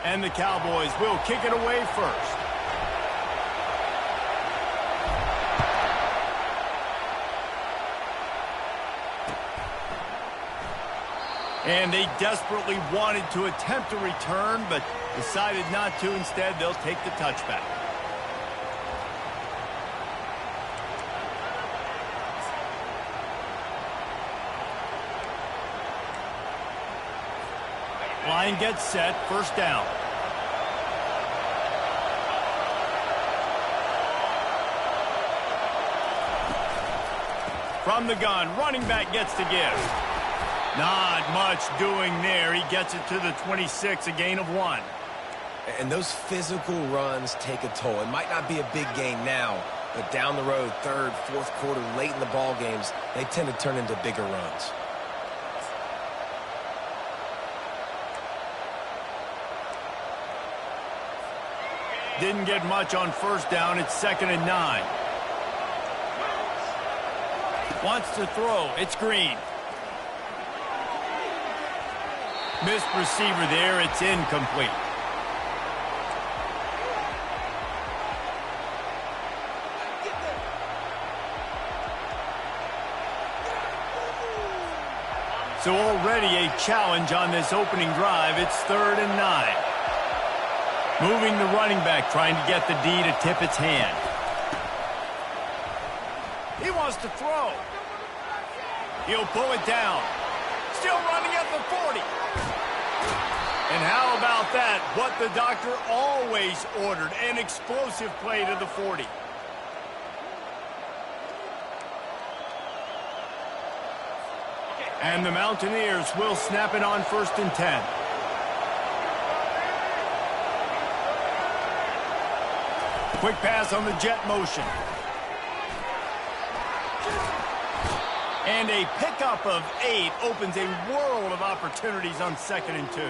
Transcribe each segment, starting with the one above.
And the Cowboys will kick it away first. And they desperately wanted to attempt a return, but decided not to. Instead, they'll take the touchback. Line gets set, first down. From the gun, running back gets to give. Not much doing there. He gets it to the 26, a gain of 1. And those physical runs take a toll. It might not be a big gain now, but down the road, third, fourth quarter, late in the ball games, they tend to turn into bigger runs. Didn't get much on first down. It's 2nd and 9. Wants to throw. It's Green. Missed receiver there. It's incomplete. So already a challenge on this opening drive. It's 3rd and 9. Moving the running back, trying to get the D to tip its hand. He wants to throw. He'll pull it down. Still running at the 40. And how about that? What the doctor always ordered, an explosive play to the 40. And the Mountaineers will snap it on 1st and 10. Quick pass on the jet motion. And a pickup of 8 opens a world of opportunities on 2nd and 2.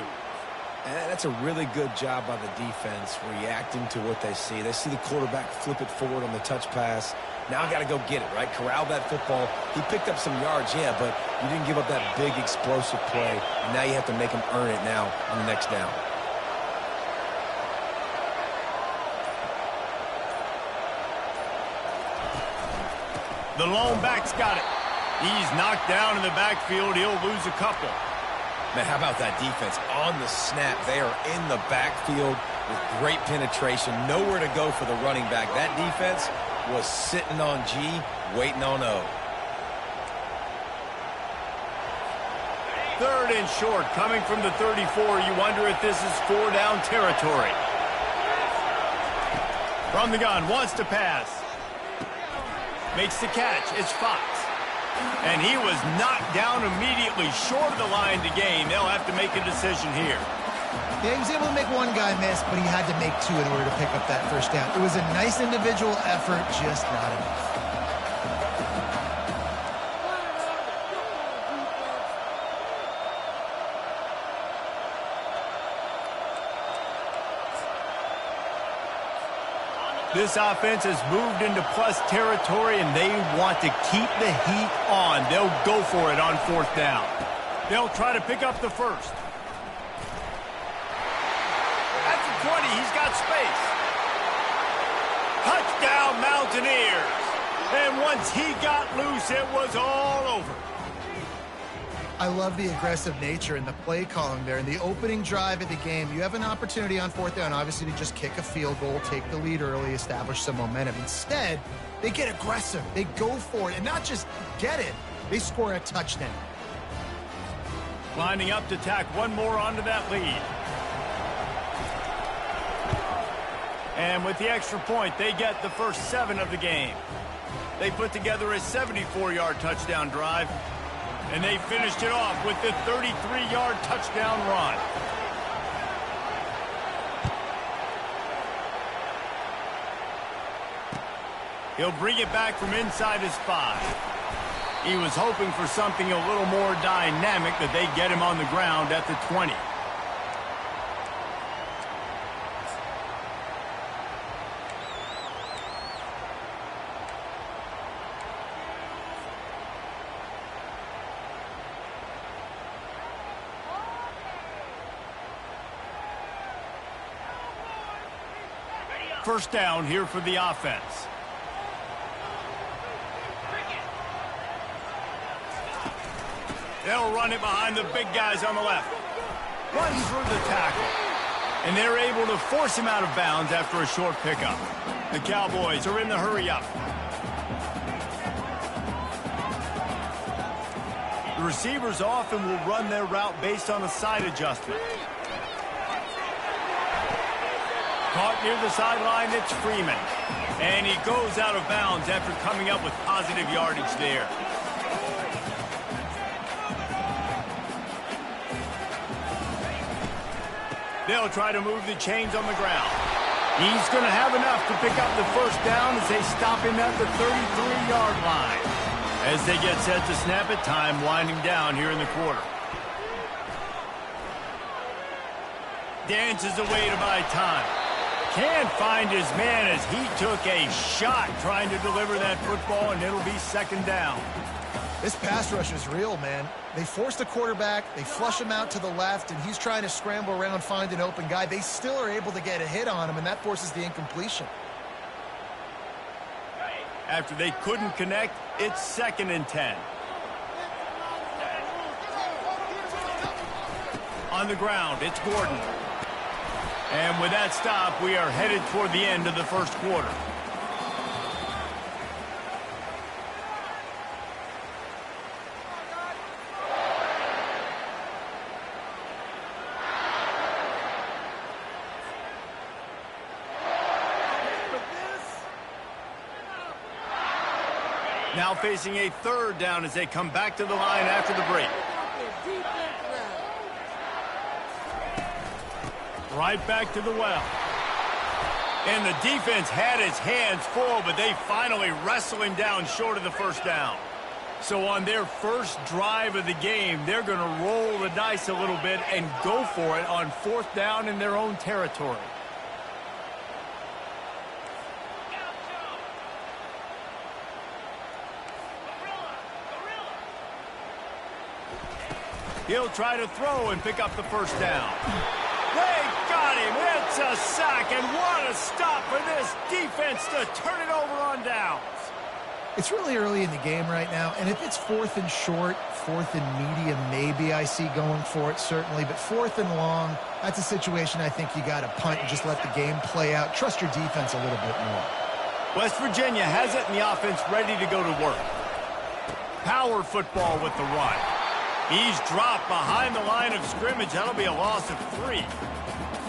And that's a really good job by the defense, reacting to what they see. They see the quarterback flip it forward on the touch pass. Now I got to go get it, right? Corral that football. He picked up some yards, yeah, but you didn't give up that big explosive play. And now you have to make him earn it now on the next down. The lone back's got it. He's knocked down in the backfield. He'll lose a couple. Man, how about that defense? On the snap, they are in the backfield with great penetration. Nowhere to go for the running back. That defense was sitting on G, waiting on O. 3rd and short, coming from the 34. You wonder if this is 4-down territory. From the gun, wants to pass. Makes the catch. It's Fox. And he was knocked down immediately short of the line to gain. They'll have to make a decision here. Yeah, he was able to make one guy miss, but he had to make 2 in order to pick up that first down. It was a nice individual effort, just not enough. This offense has moved into plus territory, and they want to keep the heat on. They'll go for it on 4th down. They'll try to pick up the first. At the 20, he's got space. Touchdown, Mountaineers. And once he got loose, it was all over. I love the aggressive nature in the play calling there. In the opening drive of the game, you have an opportunity on 4th down, obviously, to just kick a field goal, take the lead early, establish some momentum. Instead, they get aggressive. They go for it, and not just get it, they score a touchdown. Lining up to tack one more onto that lead. And with the extra point, they get the first 7 of the game. They put together a 74-yard touchdown drive. And they finished it off with the 33-yard touchdown run. He'll bring it back from inside his 5. He was hoping for something a little more dynamic, but they get him on the ground at the 20. first down here for the offense. They'll run it behind the big guys on the left. Runs through the tackle. And they're able to force him out of bounds after a short pickup. The Cowboys are in the hurry-up. The receivers often will run their route based on a side adjustment. Caught near the sideline, it's Freeman. And he goes out of bounds after coming up with positive yardage there. They'll try to move the chains on the ground. He's going to have enough to pick up the first down as they stop him at the 33-yard line. As they get set to snap it, time winding down here in the quarter. Dances away to buy time. Can't find his man as he took a shot trying to deliver that football, and it'll be second down. This pass rush is real, man. They force the quarterback, they flush him out to the left, and he's trying to scramble around, find an open guy. They still are able to get a hit on him, and that forces the incompletion. After they couldn't connect, it's 2nd and 10. On the ground, it's Gordon. And with that stop, we are headed toward the end of the first quarter. Now facing a 3rd down as they come back to the line after the break. Right back to the well. And the defense had his hands full, but they finally wrestle him down short of the first down. So on their first drive of the game, they're going to roll the dice a little bit and go for it on 4th down in their own territory. He'll try to throw and pick up the first down. They got him. It's a sack, and what a stop for this defense to turn it over on downs. It's really early in the game right now, and if it's 4th and short, 4th and medium, maybe I see going for it, certainly. But 4th and long, that's a situation I think you got to punt and just let the game play out. Trust your defense a little bit more. West Virginia has it, and the offense ready to go to work. Power football with the run. He's dropped behind the line of scrimmage. That'll be a loss of 3.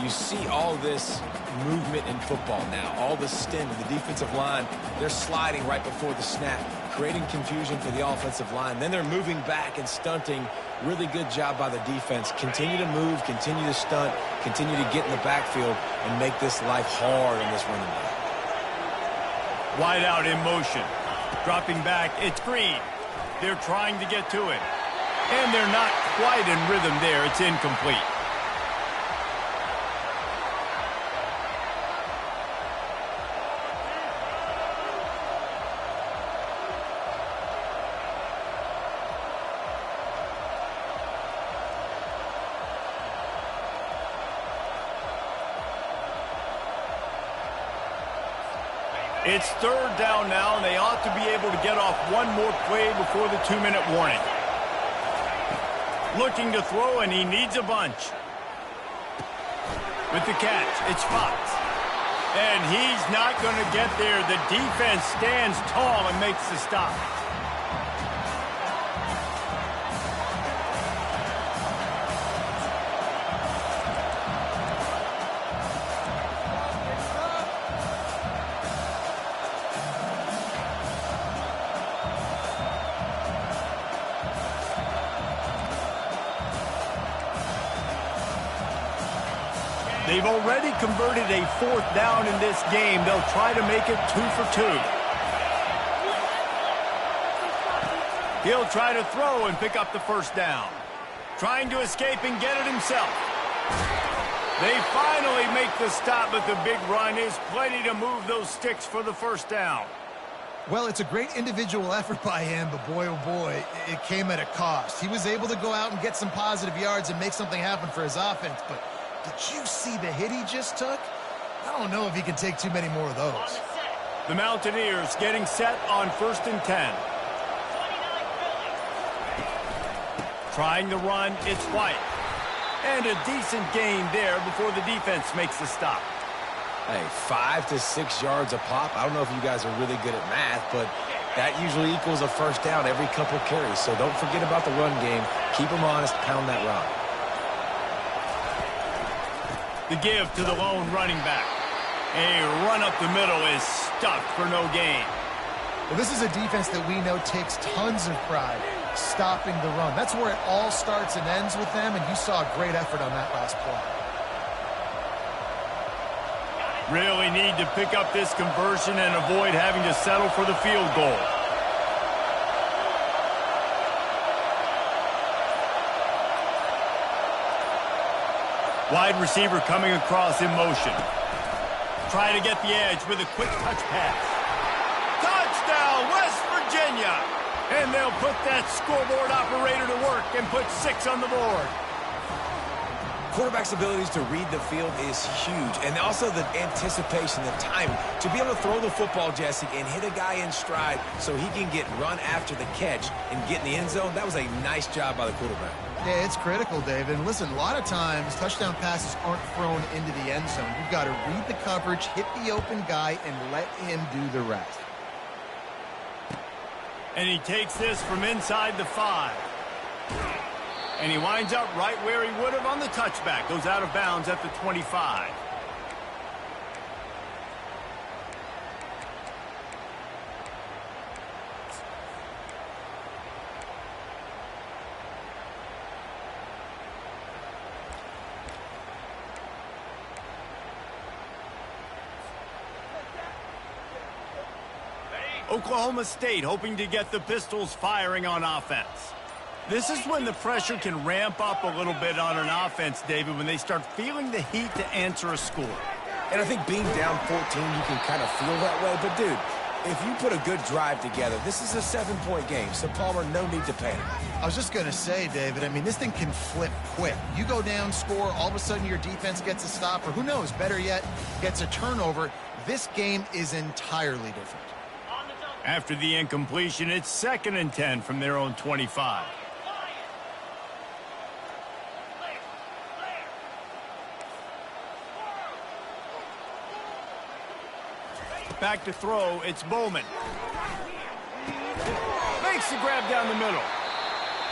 You see all this movement in football now. All the stint, the defensive line, they're sliding right before the snap, creating confusion for the offensive line. Then they're moving back and stunting. Really good job by the defense. Continue to move, continue to stunt, continue to get in the backfield and make this life hard on this running back. Wide out in motion. Dropping back, it's Green. They're trying to get to it. And they're not quite in rhythm there. It's incomplete. It's 3rd down now, and they ought to be able to get off one more play before the 2-minute warning. Looking to throw, and he needs a bunch. With the catch, it's Fox. And he's not going to get there. The defense stands tall and makes the stop. They've already converted a 4th down in this game. They'll try to make it 2 for 2. He'll try to throw and pick up the first down. Trying to escape and get it himself. They finally make the stop, but the big run is plenty to move those sticks for the first down. Well, it's a great individual effort by him, but boy, oh boy, it came at a cost. He was able to go out and get some positive yards and make something happen for his offense, but did you see the hit he just took? I don't know if he can take too many more of those. The Mountaineers getting set on 1st and 10. Trying to run, it's White. And a decent gain there before the defense makes the stop. Hey, 5 to 6 yards a pop. I don't know if you guys are really good at math, but that usually equals a first down every couple carries. So don't forget about the run game. Keep them honest, pound that rock. The give to the lone running back. A run up the middle is stuffed for no gain. Well, this is a defense that we know takes tons of pride stopping the run. That's where it all starts and ends with them, and you saw a great effort on that last play. Really need to pick up this conversion and avoid having to settle for the field goal. Wide receiver coming across in motion. Try to get the edge with a quick touch pass. Touchdown, West Virginia! And they'll put that scoreboard operator to work and put 6 on the board. Quarterback's abilities to read the field is huge, and also the anticipation, the time to be able to throw the football, Jesse, and hit a guy in stride so he can get run after the catch and get in the end zone. That was a nice job by the quarterback. Yeah, it's critical, David. And listen, a lot of times touchdown passes aren't thrown into the end zone. You've got to read the coverage, hit the open guy, and let him do the rest. And he takes this from inside the 5. And he winds up right where he would have on the touchback. Goes out of bounds at the 25. Oklahoma State hoping to get the Pistols firing on offense. This is when the pressure can ramp up a little bit on an offense, David, when they start feeling the heat to answer a score. And I think being down 14, you can kind of feel that way. But, dude, if you put a good drive together, this is a 7-point game. So, Palmer, no need to panic. I was just going to say, David, I mean, this thing can flip quick. You go down, score, all of a sudden your defense gets a stop, or who knows, better yet, gets a turnover. This game is entirely different. After the incompletion, it's 2nd and 10 from their own 25. Back to throw, it's Bowman. Makes the grab down the middle.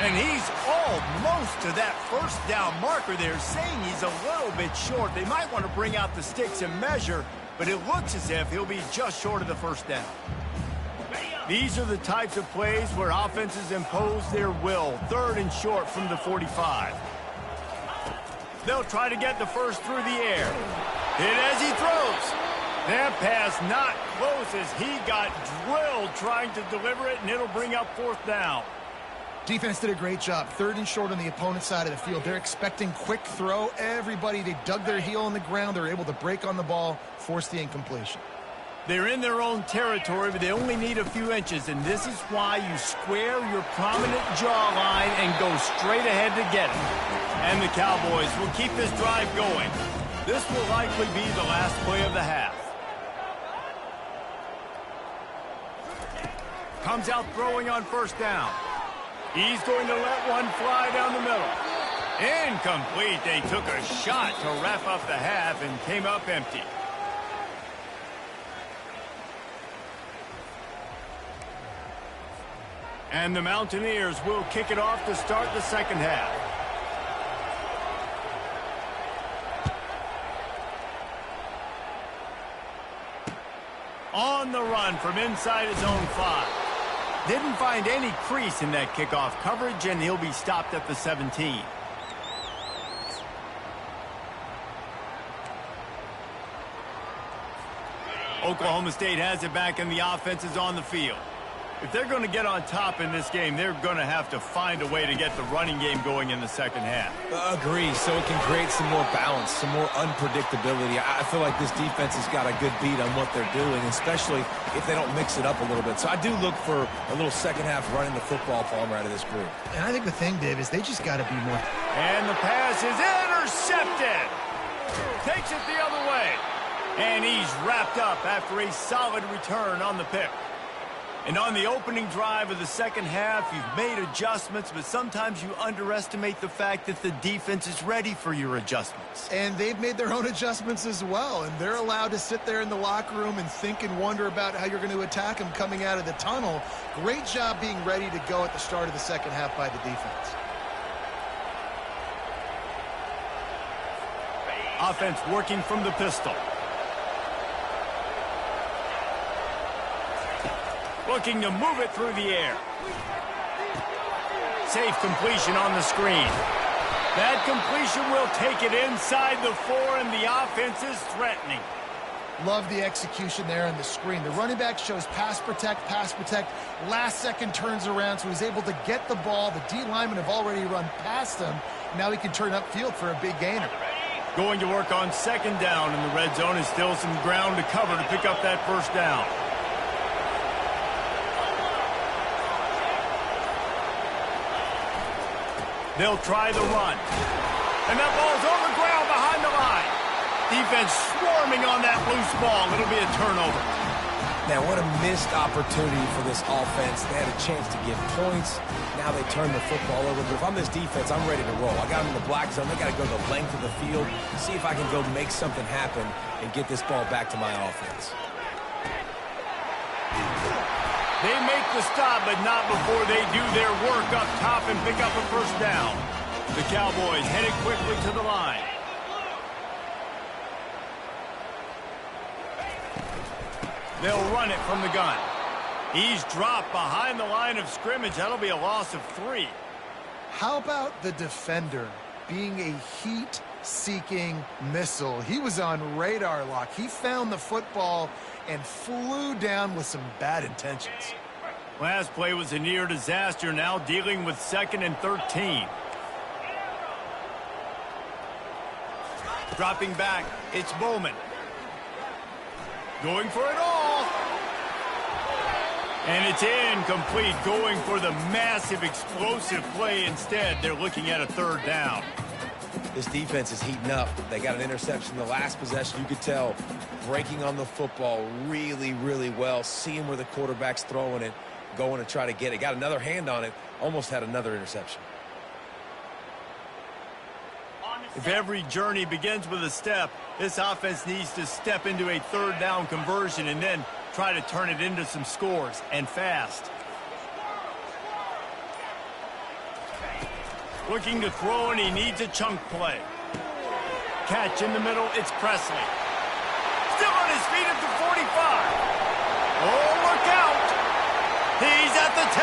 And he's almost to that first down marker there, saying he's a little bit short. They might want to bring out the sticks and measure, but it looks as if he'll be just short of the first down. These are the types of plays where offenses impose their will. 3rd and short from the 45. They'll try to get the first through the air. Hit as he throws. That pass not close as he got drilled trying to deliver it, and it'll bring up 4th down. Defense did a great job. 3rd and short on the opponent's side of the field. They're expecting quick throw. Everybody, they dug their heel on the ground. They're able to break on the ball, force the incompletion. They're in their own territory, but they only need a few inches, and this is why you square your prominent jawline and go straight ahead to get it. And the Cowboys will keep this drive going. This will likely be the last play of the half. Comes out throwing on 1st down. He's going to let one fly down the middle. Incomplete. They took a shot to wrap up the half and came up empty. And the Mountaineers will kick it off to start the 2nd half. On the run from inside his own 5. Didn't find any crease in that kickoff coverage, and he'll be stopped at the 17. Oklahoma State has it back, and the offense is on the field. If they're going to get on top in this game, they're going to have to find a way to get the running game going in the 2nd half. Agree, so it can create some more balance, some more unpredictability. I feel like this defense has got a good beat on what they're doing, especially if they don't mix it up a little bit. So I do look for a little 2nd half running the football, Palmer, out of this group. And I think the thing, Dave, is they just got to be more. And the pass is intercepted. Takes it the other way. And he's wrapped up after a solid return on the pick. And on the opening drive of the second half, you've made adjustments, but sometimes you underestimate the fact that the defense is ready for your adjustments. And they've made their own adjustments as well, and they're allowed to sit there in the locker room and think and wonder about how you're going to attack them coming out of the tunnel. Great job being ready to go at the start of the second half by the defense. Offense working from the pistol. Looking to move it through the air. Safe completion on the screen. That completion will take it inside the 4, and the offense is threatening. Love the execution there on the screen. The running back shows pass protect, last second turns around, so he's able to get the ball. The D linemen have already run past him. Now he can turn upfield for a big gainer. Going to work on second down in the red zone, is still some ground to cover to pick up that first down. They'll try the run. And that ball's on the ground behind the line. Defense swarming on that loose ball. It'll be a turnover. Now, what a missed opportunity for this offense. They had a chance to get points. Now they turn the football over. But if I'm this defense, I'm ready to roll. I got them in the black zone. They got to go the length of the field, see if I can go make something happen and get this ball back to my offense. They make the stop, but not before they do their work up top and pick up a first down. The Cowboys headed quickly to the line. They'll run it from the gun. He's dropped behind the line of scrimmage. That'll be a loss of 3. How about the defender being a heat-seeking missile? He was on radar lock. He found the football and flew down with some bad intentions. Last play was a near disaster, now dealing with 2nd and 13. Dropping back, it's Bowman. Going for it all. And it's incomplete, going for the massive explosive play instead. They're looking at a 3rd down. This defense is heating up. They got an interception the last possession. You could tell breaking on the football really, really well, seeing where the quarterback's throwing it, going to try to get it. Got another hand on it, almost had another interception. If every journey begins with a step, this offense needs to step into a 3rd down conversion and then try to turn it into some scores, and fast. Looking to throw, and he needs a chunk play. Catch in the middle, it's Presley. Still on his feet at the 45. Oh, look out. He's at the 10.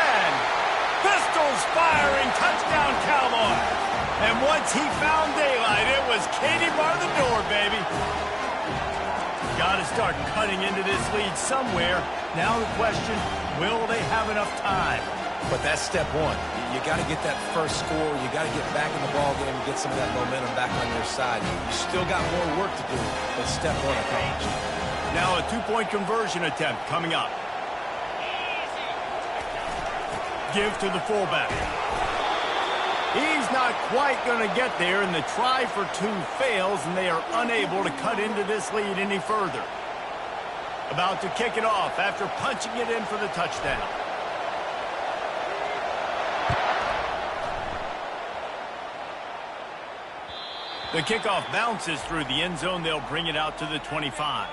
Pistols firing, touchdown Cowboys. And once he found daylight, it was Katie bar the door, baby. Got to start cutting into this lead somewhere. Now the question, will they have enough time? But that's step 1. You got to get that first score. You got to get back in the ball game and get some of that momentum back on your side. You still got more work to do, but step 1 accomplished. Now a 2-point conversion attempt coming up. Give to the fullback. He's not quite going to get there, and the try for 2 fails, and they are unable to cut into this lead any further. About to kick it off after punching it in for the touchdown. The kickoff bounces through the end zone. They'll bring it out to the 25.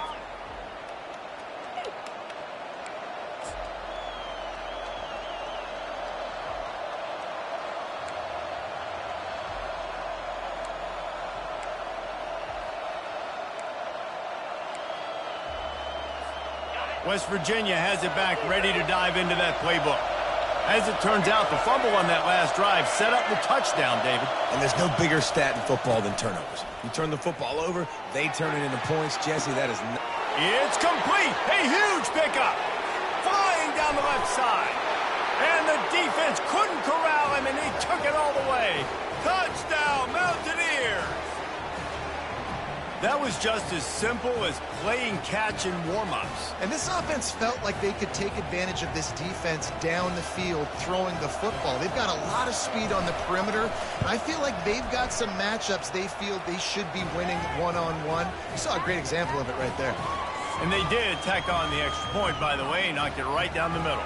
West Virginia has it back, ready to dive into that playbook. As it turns out, the fumble on that last drive set up the touchdown, David. And there's no bigger stat in football than turnovers. You turn the football over, they turn it into points. Jesse, that is... It's complete! A huge pickup! Flying down the left side. And the defense couldn't corral him, and he took it all the way. Touchdown, Mountaineers! That was just as simple as playing catch in warm-ups. And this offense felt like they could take advantage of this defense down the field throwing the football. They've got a lot of speed on the perimeter. And I feel like they've got some matchups they feel they should be winning one-on-one. You saw a great example of it right there. And they did tack on the extra point, by the way, knocked it right down the middle.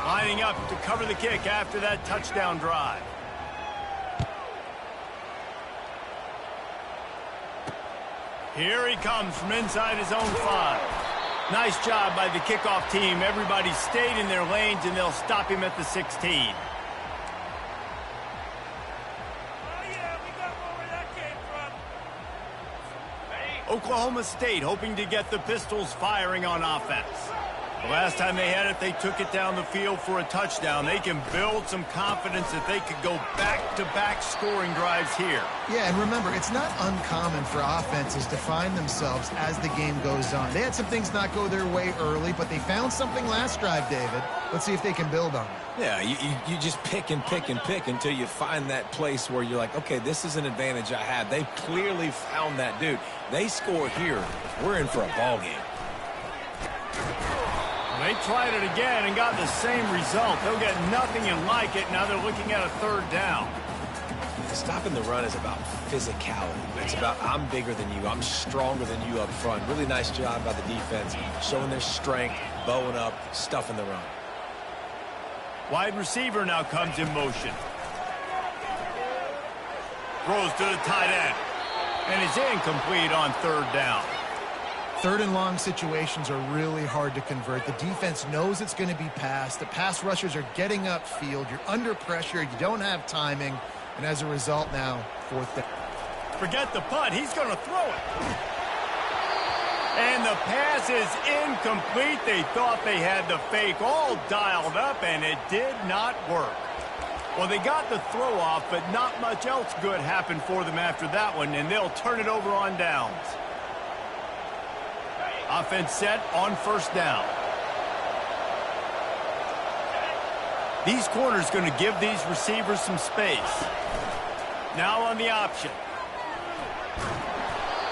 Lining up to cover the kick after that touchdown drive. Here he comes from inside his own 5. Nice job by the kickoff team. Everybody stayed in their lanes, and they'll stop him at the 16. Oklahoma State hoping to get the Pistols firing on offense. The last time they had it, they took it down the field for a touchdown. They can build some confidence that they could go back-to-back scoring drives here. Yeah, and remember, it's not uncommon for offenses to find themselves as the game goes on. They had some things not go their way early, but they found something last drive, David. Let's see if they can build on it. Yeah, you just pick and pick and pick until you find that place where you're like, okay, this is an advantage I have. They clearly found that dude. They score here, we're in for a ball game. They tried it again and got the same result. They'll get nothing and like it. Now they're looking at a 3rd down. Stopping the run is about physicality. It's about I'm bigger than you. I'm stronger than you up front. Really nice job by the defense, showing their strength, bowing up, stuffing the run. Wide receiver now comes in motion. Throws to the tight end. And it's incomplete on 3rd down. 3rd and long situations are really hard to convert. The defense knows it's going to be passed. The pass rushers are getting upfield. You're under pressure. You don't have timing. And as a result now, 4th down. Forget the punt. He's going to throw it. And the pass is incomplete. They thought they had the fake all dialed up, and it did not work. Well, they got the throw off, but not much else good happened for them after that one, and they'll turn it over on downs. Offense set on 1st down. These corners going to give these receivers some space. Now on the option.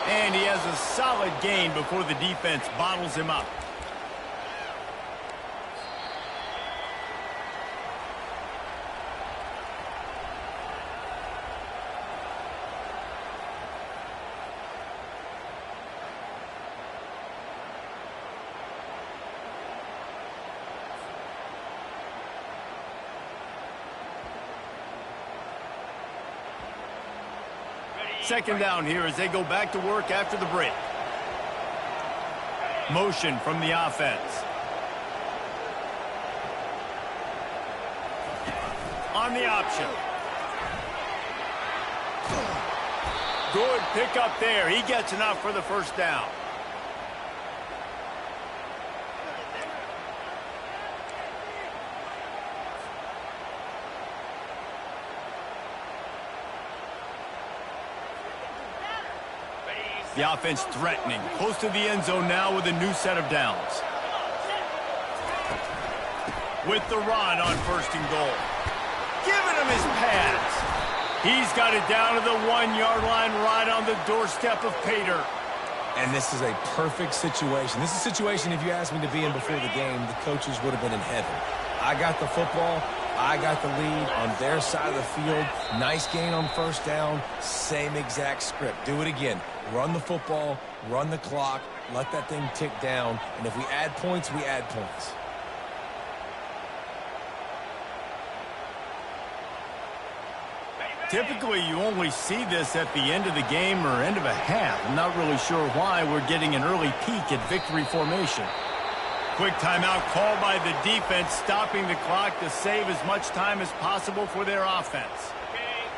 And he has a solid gain before the defense bottles him up. Second down here as they go back to work after the break. Motion from the offense. On the option. Good pickup there. He gets enough for the 1st down. The offense threatening. Close to the end zone now with a new set of downs. With the run on 1st and goal. Giving him his pads. He's got it down to the 1-yard line right on the doorstep of Pater. And this is a perfect situation. This is a situation, if you asked me to be in before the game, the coaches would have been in heaven. I got the football. I got the lead on their side of the field. Nice gain on 1st down. Same exact script. Do it again. Run the football, run the clock, let that thing tick down. And if we add points, we add points. Typically, you only see this at the end of the game or end of a half. I'm not really sure why we're getting an early peek at victory formation. Quick timeout called by the defense, stopping the clock to save as much time as possible for their offense.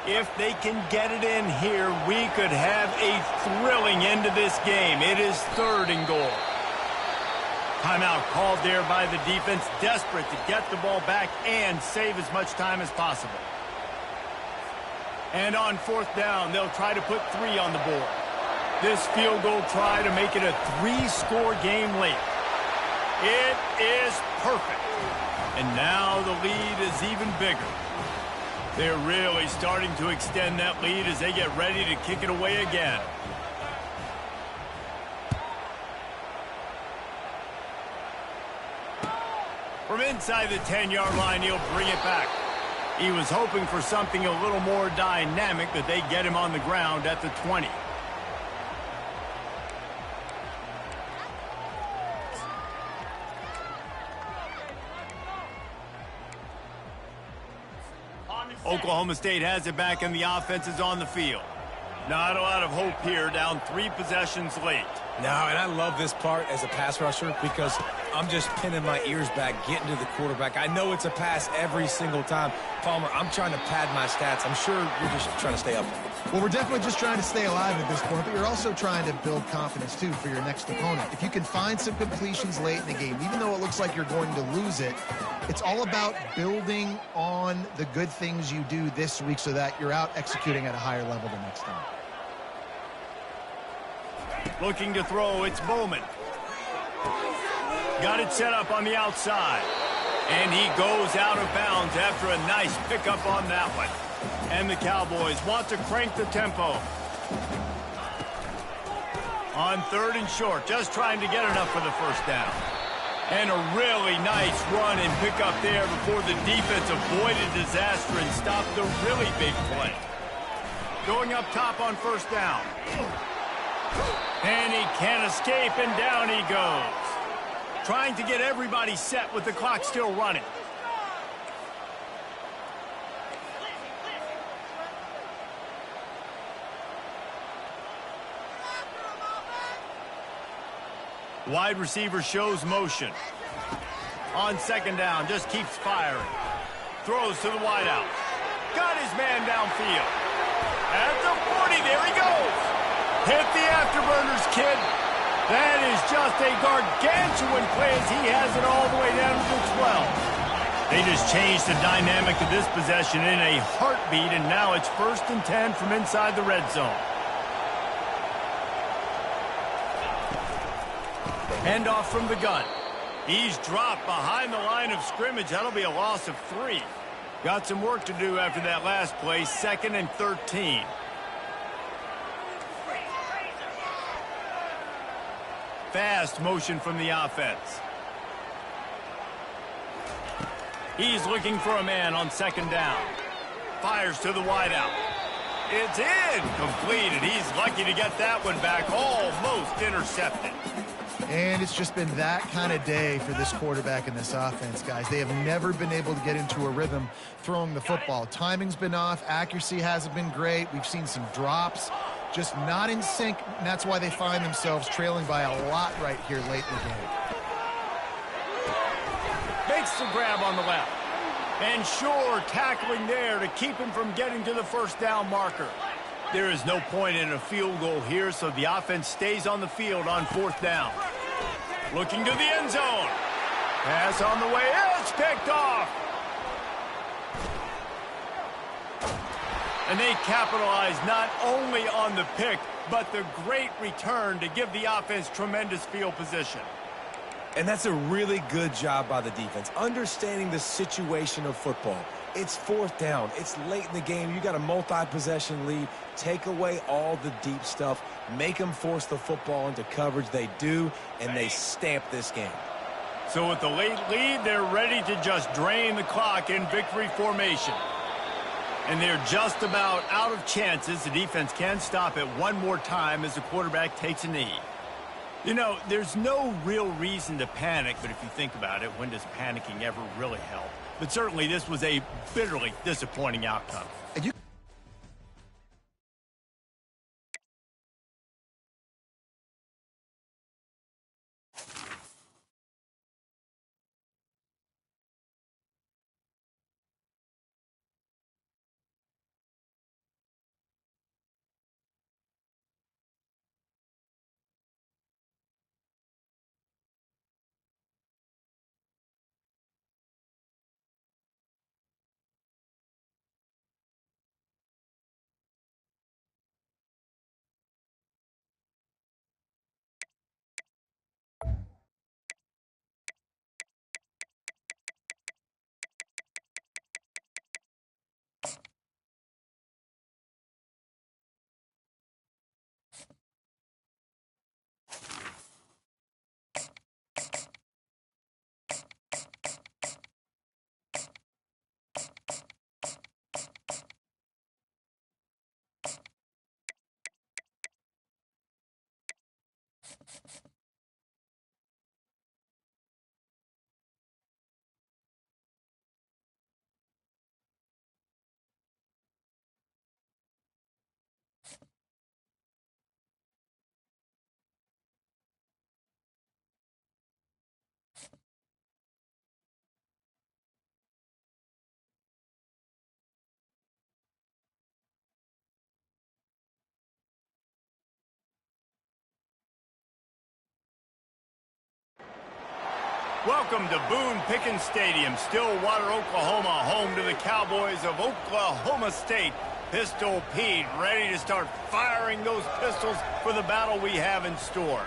If they can get it in here, we could have a thrilling end to this game. It is 3rd and goal. Timeout called there by the defense, desperate to get the ball back and save as much time as possible. And on 4th down, they'll try to put 3 on the board. This field goal try to make it a 3-score game late. It is perfect. And now the lead is even bigger. They're really starting to extend that lead as they get ready to kick it away again. From inside the 10-yard line, he'll bring it back. He was hoping for something a little more dynamic, but they get him on the ground at the 20. Oklahoma State has it back, and the offense is on the field. Not a lot of hope here, down 3 possessions late. No, and I love this part as a pass rusher because I'm just pinning my ears back, getting to the quarterback. I know it's a pass every single time. Palmer, I'm trying to pad my stats. I'm sure you're just trying to stay up. Well, we're definitely just trying to stay alive at this point, but you're also trying to build confidence, too, for your next opponent. If you can find some completions late in the game, even though it looks like you're going to lose it, it's all about building on the good things you do this week so that you're out executing at a higher level the next time. Looking to throw, it's Bowman. Got it set up on the outside. And he goes out of bounds after a nice pickup on that one. And the Cowboys want to crank the tempo. On 3rd and short, just trying to get enough for the first down. And a really nice run and pickup there before the defense avoided disaster and stopped the really big play. Going up top on 1st down. And he can't escape, and down he goes. Trying to get everybody set with the clock still running. Wide receiver shows motion. On 2nd down, just keeps firing. Throws to the wideout. Got his man downfield. At the 40, there he goes. Hit the afterburners, kid. That is just a gargantuan play as he has it all the way down to the 12. They just changed the dynamic of this possession in a heartbeat, and now it's 1st and 10 from inside the red zone. Handoff from the gun. He's dropped behind the line of scrimmage. That'll be a loss of 3. Got some work to do after that last play, 2nd and 13. Fast motion from the offense. He's looking for a man on 2nd down. Fires to the wideout. It's incomplete, and he's lucky to get that one back. Almost intercepted. And it's just been that kind of day for this quarterback and this offense, guys. They have never been able to get into a rhythm throwing the football. Timing's been off. Accuracy hasn't been great. We've seen some drops. Just not in sync, and that's why they find themselves trailing by a lot right here late in the game. Makes the grab on the left. And sure, tackling there to keep him from getting to the 1st down marker. There is no point in a field goal here, so the offense stays on the field on 4th down. Looking to the end zone. Pass on the way. It's picked off. And they capitalize not only on the pick, but the great return to give the offense tremendous field position. And that's a really good job by the defense, understanding the situation of football. It's 4th down. It's late in the game. You got a multi-possession lead. Take away all the deep stuff. Make them force the football into coverage. They do, and they stamp this game. So with the late lead, they're ready to just drain the clock in victory formation. And they're just about out of chances. The defense can stop it one more time as the quarterback takes a knee. You know, there's no real reason to panic, but if you think about it, when does panicking ever really help? But certainly this was a bitterly disappointing outcome. And you Welcome to Boone Pickens Stadium, Stillwater, Oklahoma, home to the Cowboys of Oklahoma State. Pistol Pete ready to start firing those pistols for the battle we have in store.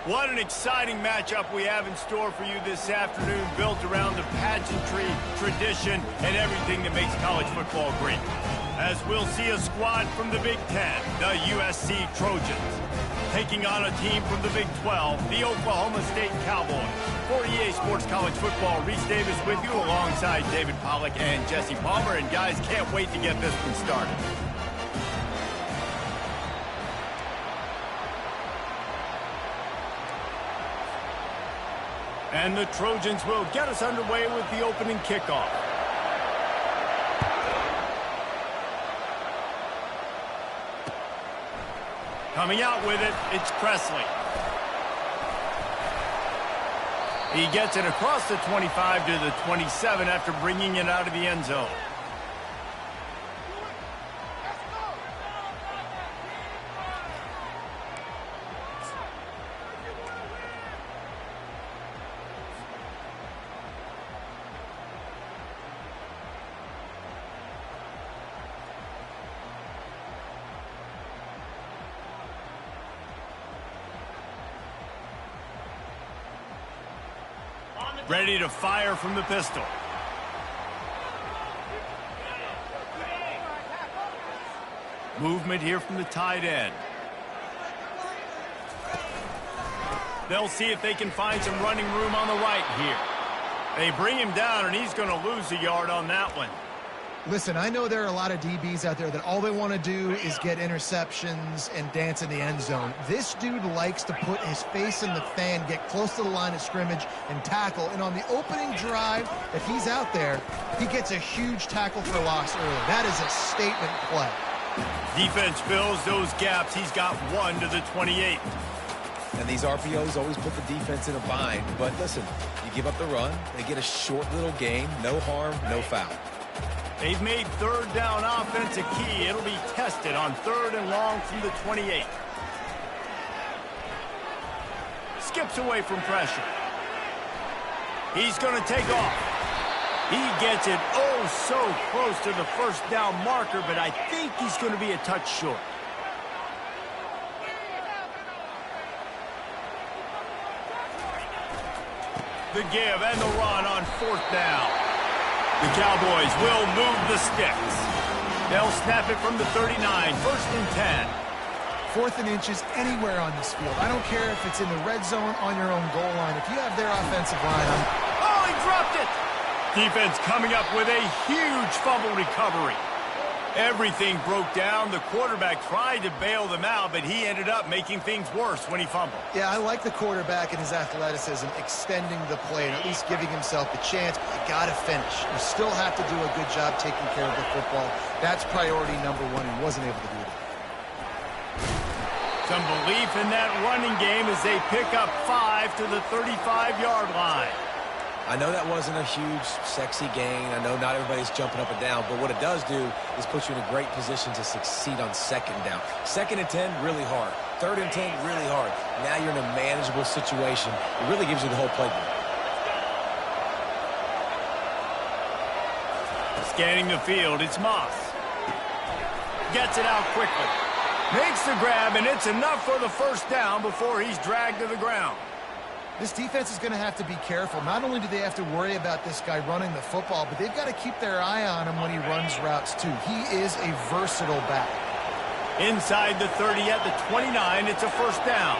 What an exciting matchup we have in store for you this afternoon, built around the pageantry, tradition, and everything that makes college football great. As we'll see a squad from the Big Ten, the USC Trojans, taking on a team from the Big 12, the Oklahoma State Cowboys. For EA Sports College Football, Reese Davis with you alongside David Pollack and Jesse Palmer. And guys, can't wait to get this one started. And the Trojans will get us underway with the opening kickoff. Coming out with it, it's Presley. He gets it across the 25 to the 27 after bringing it out of the end zone. Ready to fire from the pistol. Movement here from the tight end. They'll see if they can find some running room on the right here. They bring him down, and he's going to lose a yard on that one. Listen, I know there are a lot of DBs out there that all they want to do is get interceptions and dance in the end zone. This dude likes to put his face in the fan, get close to the line of scrimmage, and tackle. And on the opening drive, if he's out there, he gets a huge tackle for loss early. That is a statement play. Defense fills those gaps. He's got one to the 28. And these RPOs always put the defense in a bind. But listen, you give up the run, they get a short little gain, no harm, no foul. They've made third down offense a key. It'll be tested on 3rd and long from the 28. Skips away from pressure. He's going to take off. He gets it oh so close to the first down marker, but I think he's going to be a touch short. The give and the run on 4th down. The Cowboys will move the sticks. They'll snap it from the 39, 1st and 10. 4th and inches anywhere on this field. I don't care if it's in the red zone on your own goal line. If you have their offensive line, oh, he dropped it! Defense coming up with a huge fumble recovery. Everything broke down. The quarterback tried to bail them out, but he ended up making things worse when he fumbled. Yeah, I like the quarterback and his athleticism, extending the play and at least giving himself the chance. But you got to finish. You still have to do a good job taking care of the football. That's priority number 1. He wasn't able to do that. Some belief in that running game as they pick up 5 to the 35-yard line. I know that wasn't a huge, sexy gain. I know not everybody's jumping up and down, but what it does do is put you in a great position to succeed on 2nd down. 2nd and 10, really hard. 3rd and 10, really hard. Now you're in a manageable situation. It really gives you the whole playbook. Scanning the field, it's Moss. Gets it out quickly. Makes the grab, and it's enough for the 1st down before he's dragged to the ground. This defense is going to have to be careful. Not only do they have to worry about this guy running the football, but they've got to keep their eye on him when he runs routes, too. He is a versatile back. Inside the 30 at the 29, it's a 1st down.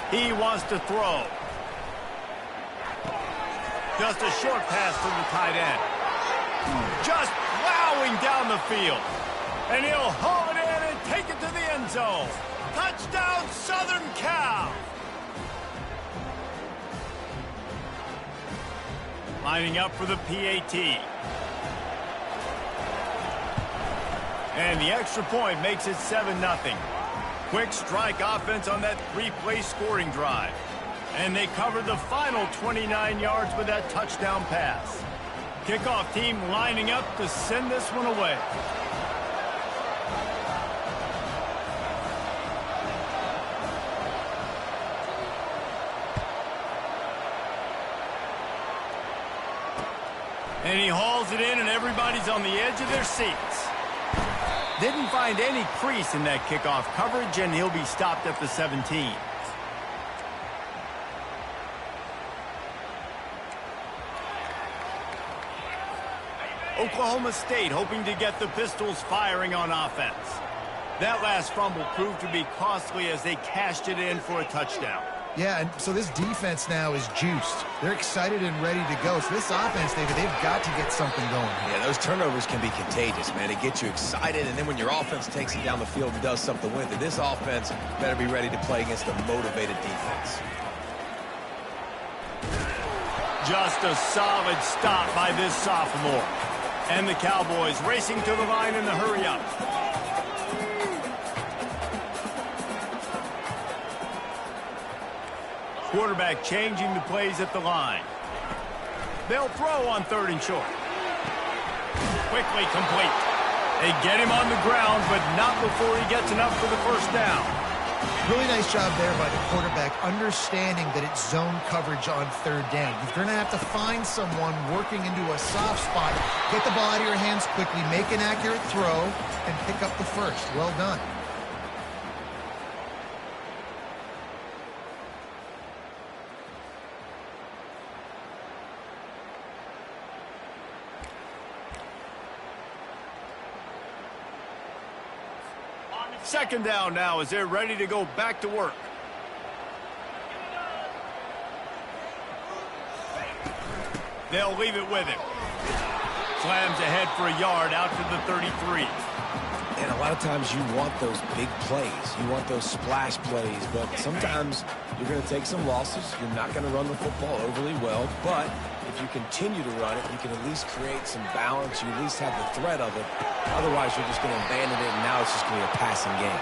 He wants to throw. Just a short pass to the tight end. Just plowing down the field. And he'll haul it in and take it to the end zone. Touchdown, Southern Cal! Lining up for the PAT. And the extra point makes it 7-0. Quick strike offense on that three-play scoring drive. And they covered the final 29 yards with that touchdown pass. Kickoff team lining up to send this one away. And he hauls it in, and everybody's on the edge of their seats. Didn't find any crease in that kickoff coverage, and he'll be stopped at the 17. Oklahoma State hoping to get the Pistols firing on offense. That last fumble proved to be costly as they cashed it in for a touchdown. Yeah, and so this defense now is juiced. They're excited and ready to go. So this offense, David, they've got to get something going. Yeah, those turnovers can be contagious, man. It gets you excited, and then when your offense takes it down the field and does something with it, this offense better be ready to play against a motivated defense. Just a solid stop by this sophomore. And the Cowboys racing to the line in the hurry-up. Quarterback changing the plays at the line. They'll throw on 3rd and short. Quickly complete. They get him on the ground, but not before he gets enough for the first down. Really nice job there by the quarterback, understanding that it's zone coverage on 3rd down. You're going to have to find someone working into a soft spot, get the ball out of your hands quickly, make an accurate throw, and pick up the first. Well done. Second down now as they're ready to go back to work. They'll leave it with him. Slams ahead for a yard out to the 33. And a lot of times you want those big plays. You want those splash plays, but sometimes you're going to take some losses. You're not going to run the football overly well, but if you continue to run it, you can at least create some balance. You at least have the threat of it. Otherwise, you're just going to abandon it, and now it's just going to be a passing game.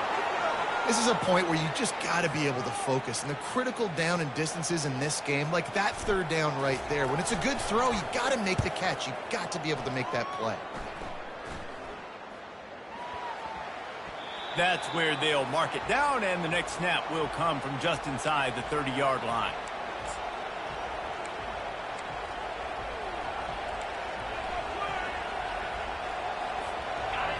This is a point where you just got to be able to focus. And the critical down and distances in this game, like that 3rd down right there, when it's a good throw, you got to make the catch. You got to be able to make that play. That's where they'll mark it down, and the next snap will come from just inside the 30-yard line.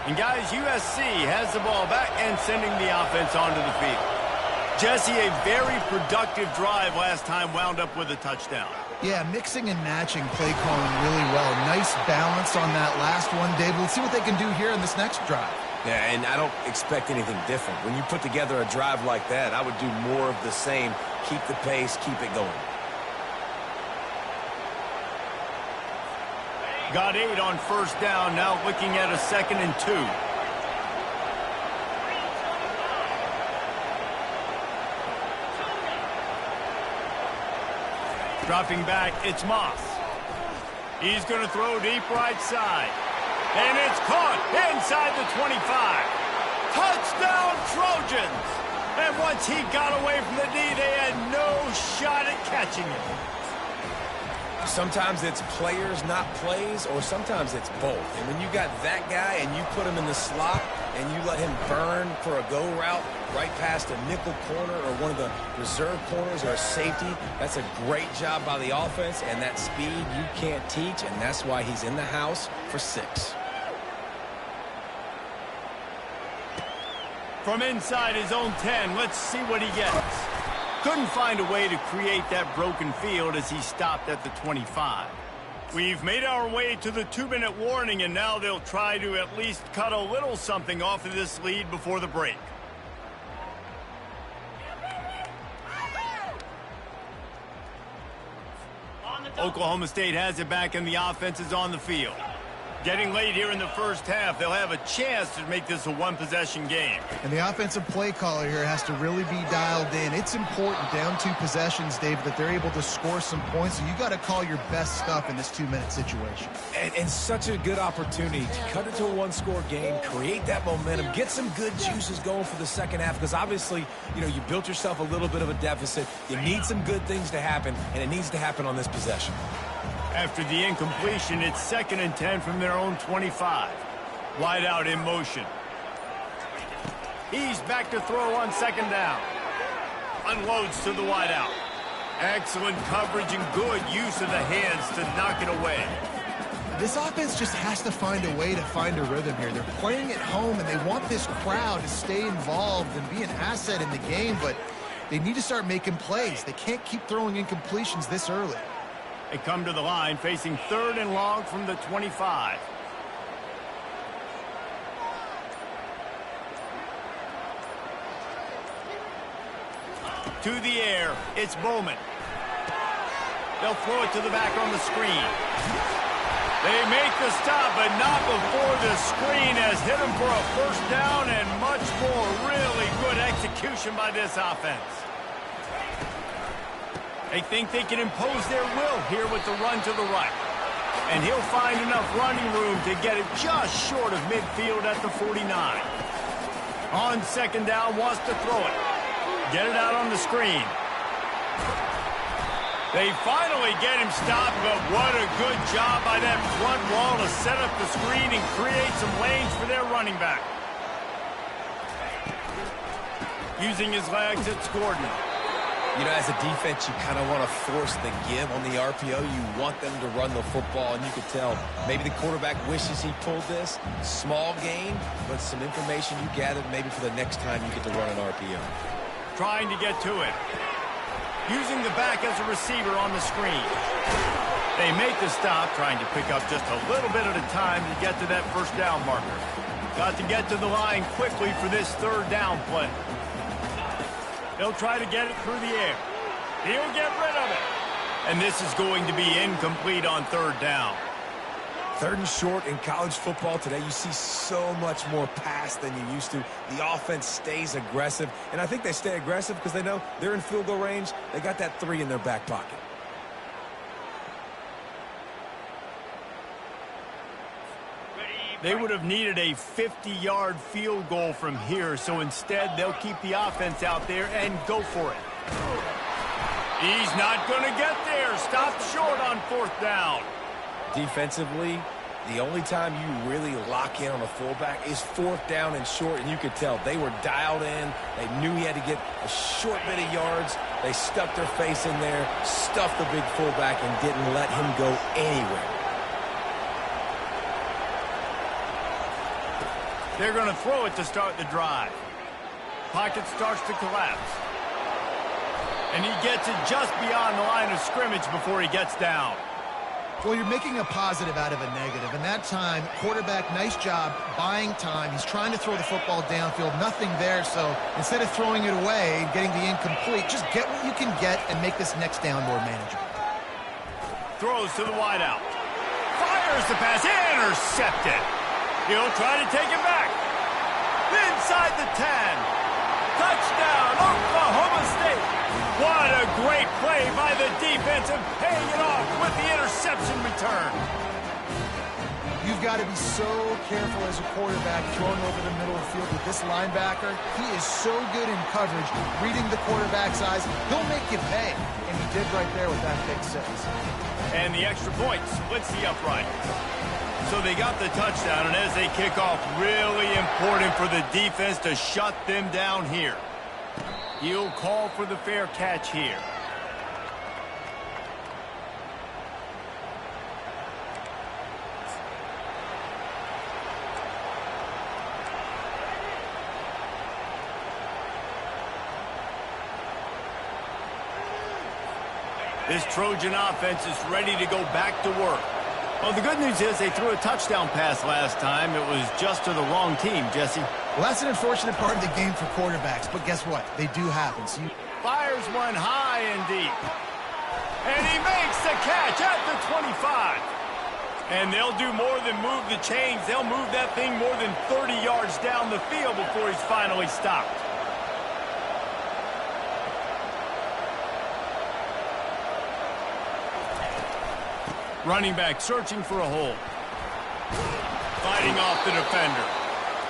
And guys, USC has the ball back and sending the offense onto the field. Jesse, a very productive drive last time wound up with a touchdown. Yeah, mixing and matching play calling really well. Nice balance on that last one, Dave. Let's see what they can do here in this next drive. Yeah, and I don't expect anything different. When you put together a drive like that, I would do more of the same. Keep the pace, keep it going. Got 8 on 1st down, now looking at a 2nd and 2. Dropping back, it's Moss. He's going to throw deep right side. And it's caught inside the 25. Touchdown, Trojans! And once he got away from the D, they had no shot at catching it. Sometimes it's players, not plays, or sometimes it's both. And when you got that guy and you put him in the slot and you let him burn for a go route right past a nickel corner or one of the reserve corners or a safety, that's a great job by the offense, and that speed you can't teach, and that's why he's in the house for 6. From inside his own 10, let's see what he gets. Couldn't find a way to create that broken field as he stopped at the 25. We've made our way to the 2-minute warning, and now they'll try to at least cut a little something off of this lead before the break. Oklahoma State has it back, and the offense is on the field. Getting late here in the first half, they'll have a chance to make this a one-possession game. And the offensive play caller here has to really be dialed in. It's important, down 2 possessions, David, that they're able to score some points. So you got to call your best stuff in this 2-minute situation. And such a good opportunity to cut it to a one-score game, create that momentum, get some good juices going for the second half, because obviously, you know, you built yourself a little bit of a deficit. You need some good things to happen, and it needs to happen on this possession. After the incompletion, it's 2nd and 10 from their own 25. Wide out in motion. He's back to throw on 2nd down. Unloads to the wide out. Excellent coverage and good use of the hands to knock it away. This offense just has to find a way to find a rhythm here. They're playing at home, and they want this crowd to stay involved and be an asset in the game, but they need to start making plays. They can't keep throwing incompletions this early. They come to the line facing 3rd and long from the 25. To the air, it's Bowman. They'll throw it to the back on the screen. They make the stop, but not before the screen has hit them for a 1st down and much more. Really good execution by this offense. They think they can impose their will here with the run to the right. And he'll find enough running room to get it just short of midfield at the 49. On 2nd down, wants to throw it. Get it out on the screen. They finally get him stopped, but what a good job by that front wall to set up the screen and create some lanes for their running back. Using his legs, it's Gordon. You know, as a defense, you kind of want to force the give on the RPO. You want them to run the football, and you could tell maybe the quarterback wishes he pulled this. Small gain, but some information you gathered maybe for the next time you get to run an RPO. Trying to get to it. Using the back as a receiver on the screen. They make the stop, trying to pick up just a little bit at a time to get to that 1st down marker. Got to get to the line quickly for this 3rd down play. They'll try to get it through the air. He'll get rid of it. And this is going to be incomplete on 3rd down. 3rd and short in college football today. You see so much more pass than you used to. The offense stays aggressive. And I think they stay aggressive because they know they're in field goal range. They got that 3 in their back pocket. They would have needed a 50-yard field goal from here, so instead they'll keep the offense out there and go for it. He's not going to get there. Stopped short on 4th down. Defensively, the only time you really lock in on a fullback is 4th down and short, and you could tell they were dialed in. They knew he had to get a short bit of yards. They stuck their face in there, stuffed the big fullback, and didn't let him go anywhere. They're going to throw it to start the drive. Pocket starts to collapse. And he gets it just beyond the line of scrimmage before he gets down. Well, you're making a positive out of a negative. And that time, quarterback, nice job buying time. He's trying to throw the football downfield. Nothing there. So instead of throwing it away and getting the incomplete, just get what you can get and make this next down more manageable. Throws to the wideout. Fires the pass. Intercepted. He'll try to take it back. Inside the 10. Touchdown, Oklahoma State. What a great play by the defense and paying it off with the interception return. You've got to be so careful as a quarterback throwing over the middle of the field with this linebacker. He is so good in coverage, reading the quarterback's eyes. He'll make you pay, and he did right there with that pick 6. And the extra point splits the upright. So they got the touchdown, and as they kick off, really important for the defense to shut them down here. He'll call for the fair catch here. This Trojan offense is ready to go back to work. Well, the good news is they threw a touchdown pass last time. It was just to the wrong team, Jesse. Well, that's an unfortunate part of the game for quarterbacks, but guess what? They do happen. So fires one high and deep. And he makes the catch at the 25. And they'll do more than move the chains. They'll move that thing more than 30 yards down the field before he's finally stopped. Running back searching for a hole. Fighting off the defender.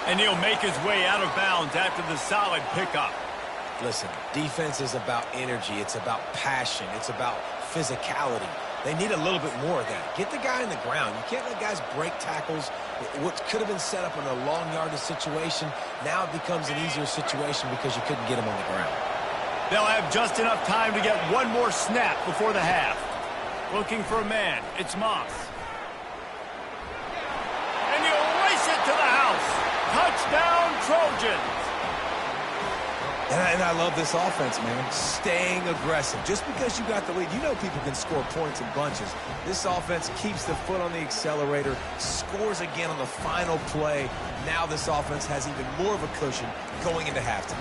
And he'll make his way out of bounds after the solid pickup. Listen, defense is about energy. It's about passion. It's about physicality. They need a little bit more of that. Get the guy in the ground. You can't let guys break tackles. What could have been set up in a long yardage situation, now it becomes an easier situation because you couldn't get him on the ground. They'll have just enough time to get one more snap before the half. Looking for a man. It's Moss. And he'll race it to the house. Touchdown, Trojans. And I love this offense, man. Staying aggressive. Just because you got the lead, you know people can score points in bunches. This offense keeps the foot on the accelerator, scores again on the final play. Now this offense has even more of a cushion going into halftime.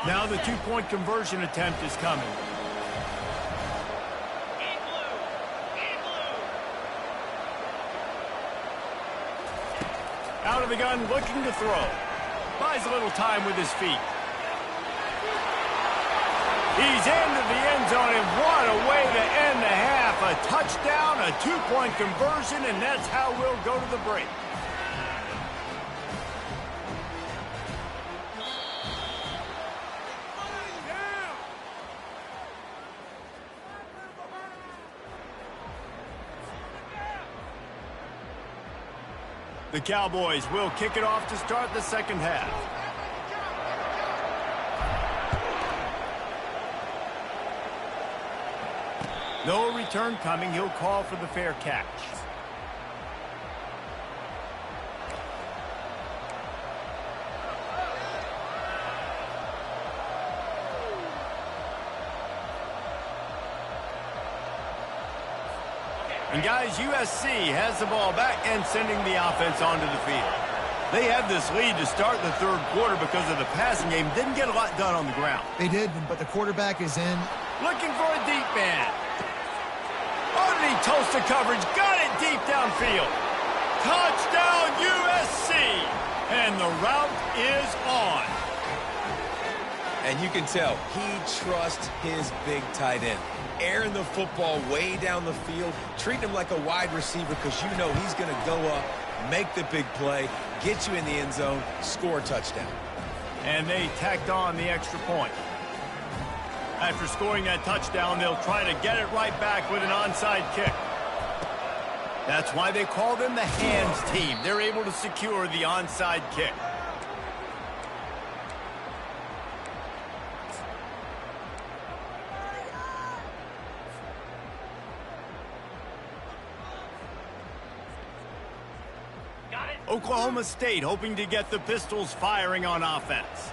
Now the two-point conversion attempt is coming. Out of the gun, looking to throw. Buys a little time with his feet. He's into the end zone, and what a way to end the half. A touchdown, a two-point conversion, and that's how we'll go to the break. The Cowboys will kick it off to start the second half. No return coming. He'll call for the fair catch. And guys, USC has the ball back and sending the offense onto the field. They had this lead to start the third quarter because of the passing game. Didn't get a lot done on the ground. They did, but the quarterback is in. Looking for a deep man. Oh, did he toast the coverage? Got it deep downfield. Touchdown, USC. And the route is on. And you can tell he trusts his big tight end. Airing the football way down the field, treating him like a wide receiver because you know he's going to go up, make the big play, get you in the end zone, score a touchdown. And they tacked on the extra point. After scoring that touchdown, they'll try to get it right back with an onside kick. That's why they call them the hands team. They're able to secure the onside kick. Oklahoma State hoping to get the Pistols firing on offense.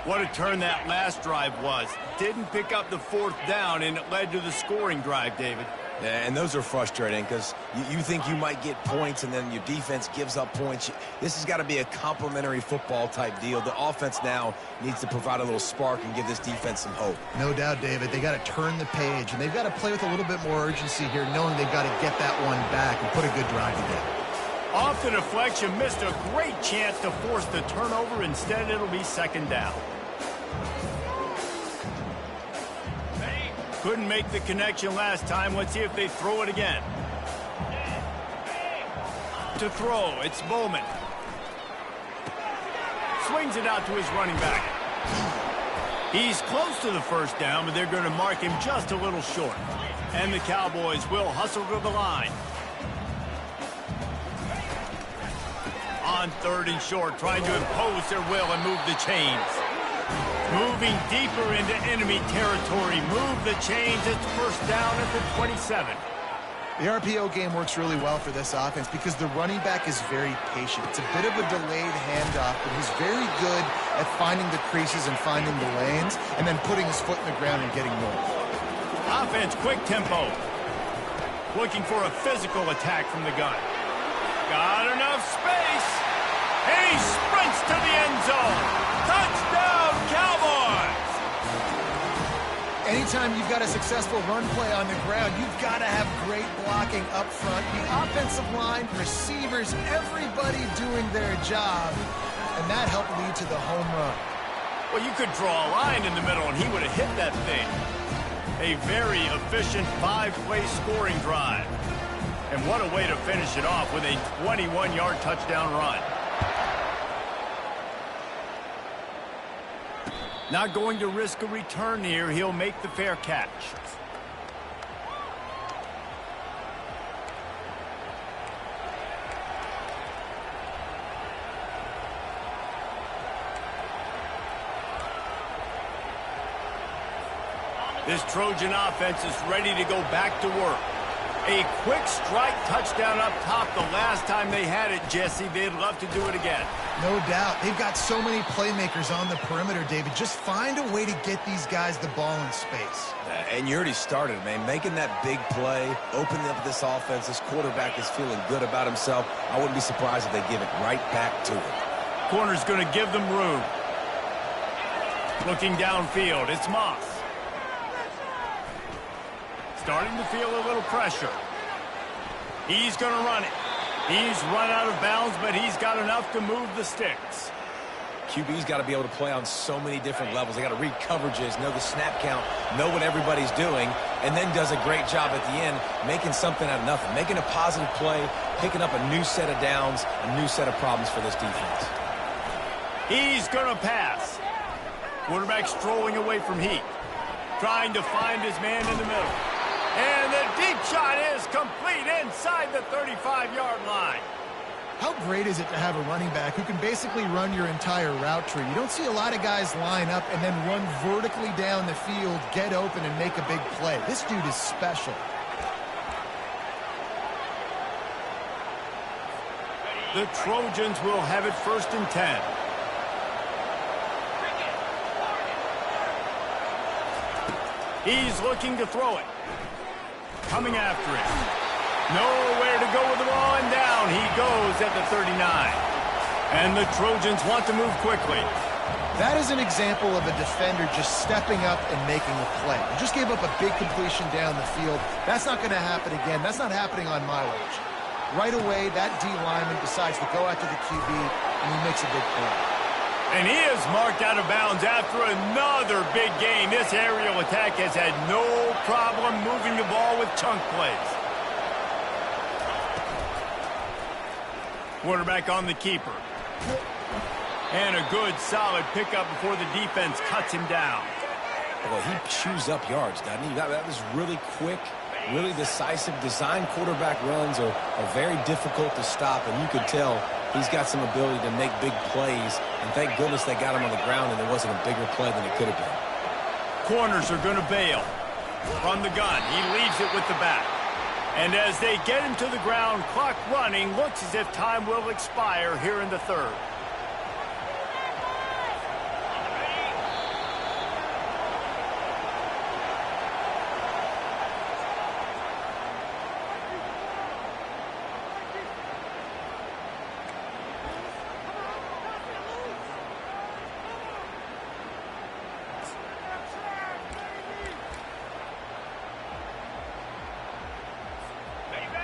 What a turn that last drive was. Didn't pick up the fourth down, and it led to the scoring drive, David. Yeah, and those are frustrating because you think you might get points and then your defense gives up points. This has got to be a complimentary football type deal. The offense now needs to provide a little spark and give this defense some hope. No doubt, David. They got to turn the page, and they've got to play with a little bit more urgency here, knowing they've got to get that one back and put a good drive together. Off the deflection, missed a great chance to force the turnover. Instead, it'll be second down. Couldn't make the connection last time. Let's see if they throw it again. To throw, it's Bowman. Swings it out to his running back. He's close to the first down, but they're going to mark him just a little short. And the Cowboys will hustle to the line. On third and short, trying to impose their will and move the chains. Moving deeper into enemy territory. Move the chains. It's first down at the 27. The RPO game works really well for this offense because the running back is very patient. It's a bit of a delayed handoff, but he's very good at finding the creases and finding the lanes and then putting his foot in the ground and getting north. Offense, quick tempo. Looking for a physical attack from the gun. Got enough space. And he sprints to the end zone. Touchdown, Anytime you've got a successful run play on the ground, you've got to have great blocking up front. The offensive line, receivers, everybody doing their job. And that helped lead to the home run. Well, you could draw a line in the middle, and he would have hit that thing. A very efficient 5-play scoring drive. And what a way to finish it off with a 21-yard touchdown run. Not going to risk a return here. He'll make the fair catch. This Trojan offense is ready to go back to work. A quick strike touchdown up top the last time they had it, Jesse. They'd love to do it again. No doubt. They've got so many playmakers on the perimeter, David. Just find a way to get these guys the ball in space. And you already started, man. Making that big play, opening up this offense. This quarterback is feeling good about himself. I wouldn't be surprised if they give it right back to him. Corner's going to give them room. Looking downfield, it's Moss. Starting to feel a little pressure. He's going to run it. He's run out of bounds, but he's got enough to move the sticks. QB's got to be able to play on so many different levels. They got to read coverages, know the snap count, know what everybody's doing, and then does a great job at the end making something out of nothing, making a positive play, picking up a new set of downs, a new set of problems for this defense. He's going to pass. Quarterback strolling away from Heat, trying to find his man in the middle. And the deep shot is complete inside the 35-yard line. How great is it to have a running back who can basically run your entire route tree? You don't see a lot of guys line up and then run vertically down the field, get open, and make a big play. This dude is special. The Trojans will have it 1st and 10. He's looking to throw it. Coming after it. Nowhere to go with the ball, and down he goes at the 39. And the Trojans want to move quickly. That is an example of a defender just stepping up and making a play. He just gave up a big completion down the field. That's not going to happen again. That's not happening on my watch. Right away, that D lineman decides to go after the QB, and he makes a big play. And he is marked out of bounds after another big game. This aerial attack has had no problem moving the ball with chunk plays. Quarterback on the keeper. And a good, solid pickup before the defense cuts him down. Well, he chews up yards, doesn't he? That was really quick, really decisive. Design quarterback runs are very difficult to stop, and you could tell he's got some ability to make big plays, and thank goodness they got him on the ground and there wasn't a bigger play than it could have been. Corners are going to bail. From the gun, he leaves it with the back. And as they get him to the ground, clock running, looks as if time will expire here in the 3rd.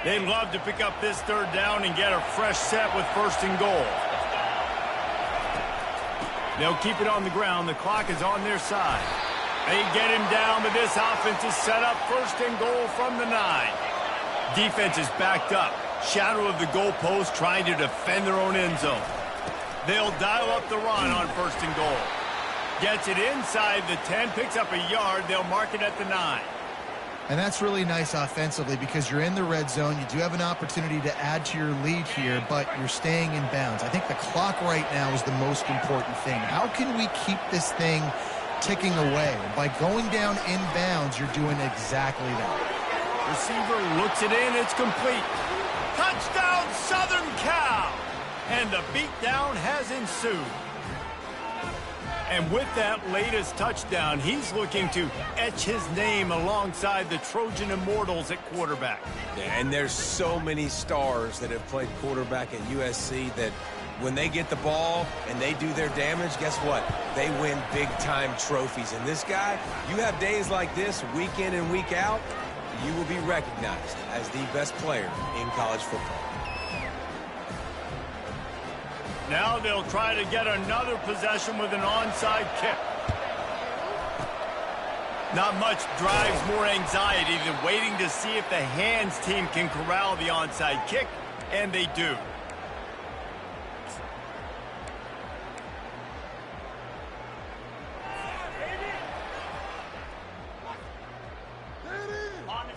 They'd love to pick up this 3rd down and get a fresh set with 1st and goal. They'll keep it on the ground. The clock is on their side. They get him down, but this offense is set up 1st and goal from the 9. Defense is backed up. Shadow of the goalpost trying to defend their own end zone. They'll dial up the run on 1st and goal. Gets it inside the 10, picks up a yard. They'll mark it at the 9. And that's really nice offensively because you're in the red zone. You do have an opportunity to add to your lead here, but you're staying in bounds. I think the clock right now is the most important thing. How can we keep this thing ticking away? By going down in bounds, you're doing exactly that. Receiver looks it in. It's complete. Touchdown, Southern Cal! And the beatdown has ensued. And with that latest touchdown, he's looking to etch his name alongside the Trojan Immortals at quarterback. Yeah, and there's so many stars that have played quarterback at USC that When they get the ball and they do their damage, guess what? They win big-time trophies. And this guy, you have days like this, week in and week out, you will be recognized as the best player in college football. Now they'll try to get another possession with an onside kick. Not much drives more anxiety than waiting to see if the hands team can corral the onside kick, and they do.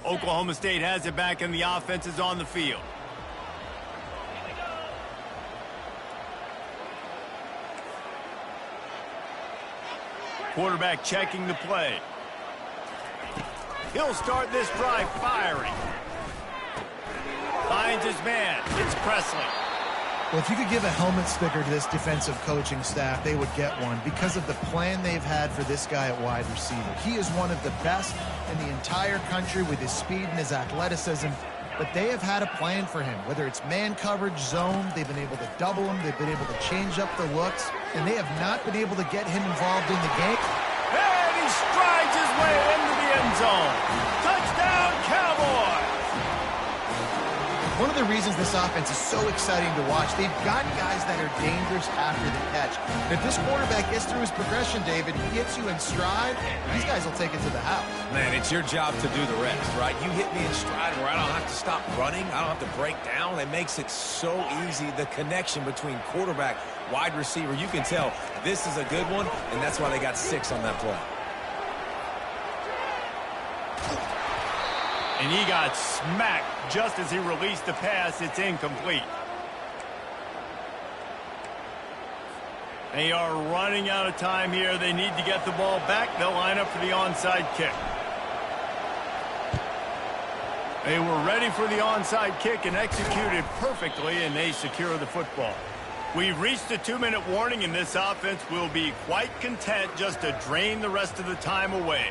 Oklahoma State has it back, and the offense is on the field. Quarterback checking the play. He'll start this drive firing. Finds his man. It's Presley. Well, if you could give a helmet sticker to this defensive coaching staff, they would get one because of the plan they've had for this guy at wide receiver. He is one of the best in the entire country with his speed and his athleticism, but they have had a plan for him. Whether it's man coverage, zone, they've been able to double him, they've been able to change up the looks, and they have not been able to get him involved in the game. And he strides his way into the end zone. Touchdown, Cowboys! One of the reasons this offense is so exciting to watch, they've got guys that are dangerous after the catch. And if this quarterback gets through his progression, David, he gets you in stride, these guys will take it to the house. Man, it's your job to do the rest, right? You hit me in stride where I don't have to stop running. I don't have to break down. It makes it so easy. The connection between quarterback, wide receiver, you can tell this is a good one, and that's why they got 6 on that play. And he got smacked just as he released the pass. It's incomplete. They are running out of time here. They need to get the ball back. They'll line up for the onside kick. They were ready for the onside kick and executed perfectly, and they secure the football. We've reached a 2-minute warning, and this offense will be quite content just to drain the rest of the time away.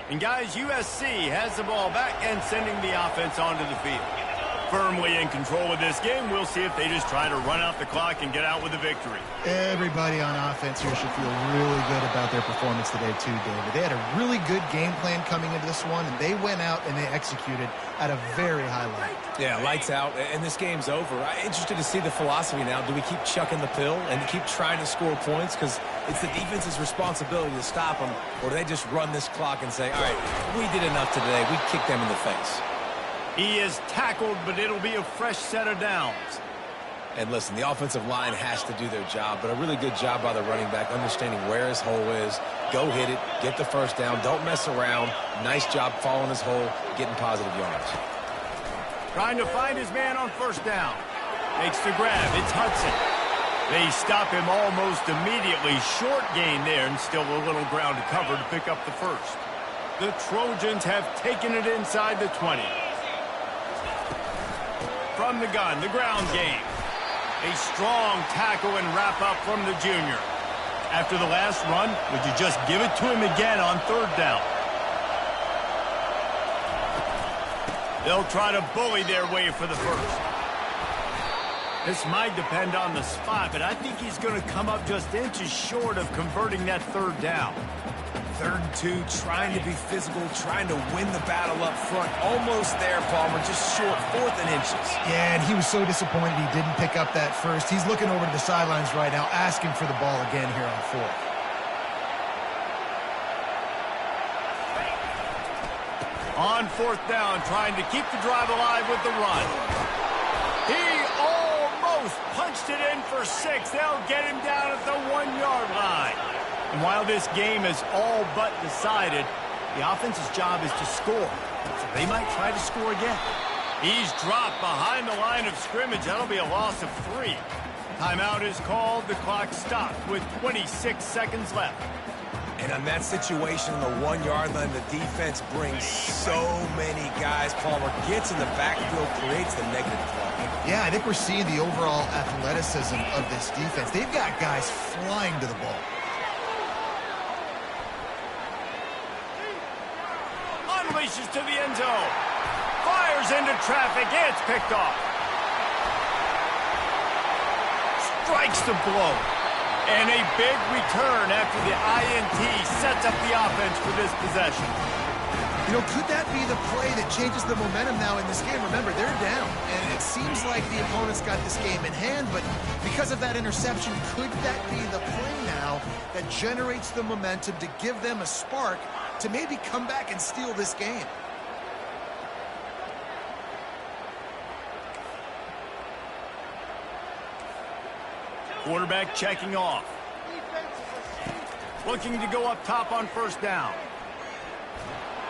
And guys, USC has the ball back and sending the offense onto the field. Firmly in control of this game. We'll see if they just try to run out the clock and get out with a victory. Everybody on offense here should feel really good about their performance today too, David. They had a really good game plan coming into this one, and they went out and they executed at a very high level. Yeah, lights out, and this game's over. I'm interested to see the philosophy now. Do we keep chucking the pill and keep trying to score points? Because it's the defense's responsibility to stop them, or do they just run this clock and say, all right, we did enough today. We kicked them in the face. He is tackled, but it'll be a fresh set of downs. And listen, the offensive line has to do their job, but a really good job by the running back, understanding where his hole is. Go hit it, get the first down, don't mess around. Nice job following his hole, getting positive yards. Trying to find his man on first down. Makes the grab. It's Hudson. They stop him almost immediately. Short gain there, and still a little ground to cover to pick up the first. The Trojans have taken it inside the 20. From the gun, the ground game. A strong tackle and wrap up from the junior. After the last run, would you just give it to him again on third down? They'll try to bully their way for the first. This might depend on the spot, but I think he's going to come up just inches short of converting that third down. 3rd and 2, trying to be physical, trying to win the battle up front. Almost there, Palmer, just short, 4th and inches. Yeah, and he was so disappointed he didn't pick up that first. He's looking over to the sidelines right now, asking for the ball again here on 4th. On 4th down, trying to keep the drive alive with the run. He almost punched it in for 6. They'll get him down at the 1-yard line. And while this game is all but decided, the offense's job is to score. So they might try to score again. He's dropped behind the line of scrimmage. That'll be a loss of 3. Timeout is called. The clock stopped with 26 seconds left. And on that situation, on the 1-yard line, the defense brings so many guys. Palmer gets in the backfield, creates the negative play. Yeah, I think we're seeing the overall athleticism of this defense. They've got guys flying to the ball. unleashes to the end zone. Fires into traffic. It's picked off. Strikes the blow. And a big return after the INT sets up the offense for this possession. You know, could that be the play that changes the momentum now in this game? Remember, they're down, and it seems like the opponent's got this game in hand, but because of that interception, could that be the play now that generates the momentum to give them a spark to maybe come back and steal this game? Quarterback checking off. Looking to go up top on first down.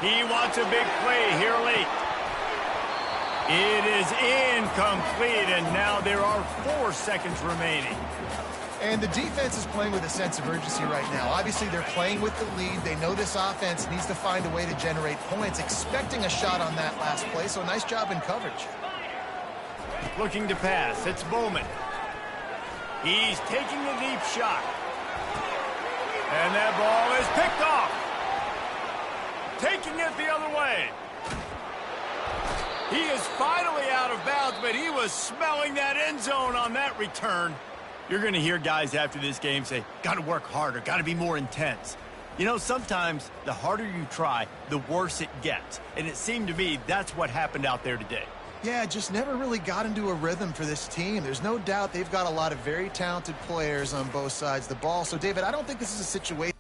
He wants a big play here late. It is incomplete, and now there are 4 seconds remaining. And the defense is playing with a sense of urgency right now. Obviously, they're playing with the lead. They know this offense needs to find a way to generate points, expecting a shot on that last play, so nice job in coverage. Looking to pass. It's Bowman. He's taking a deep shot. And that ball is picked off. Taking it the other way. He is finally out of bounds, but he was smelling that end zone on that return. You're going to hear guys after this game say, got to work harder, got to be more intense. You know, sometimes the harder you try, the worse it gets. And it seemed to me that's what happened out there today. Yeah, just never really got into a rhythm for this team. There's no doubt they've got a lot of very talented players on both sides of the ball. So, David, I don't think this is a situation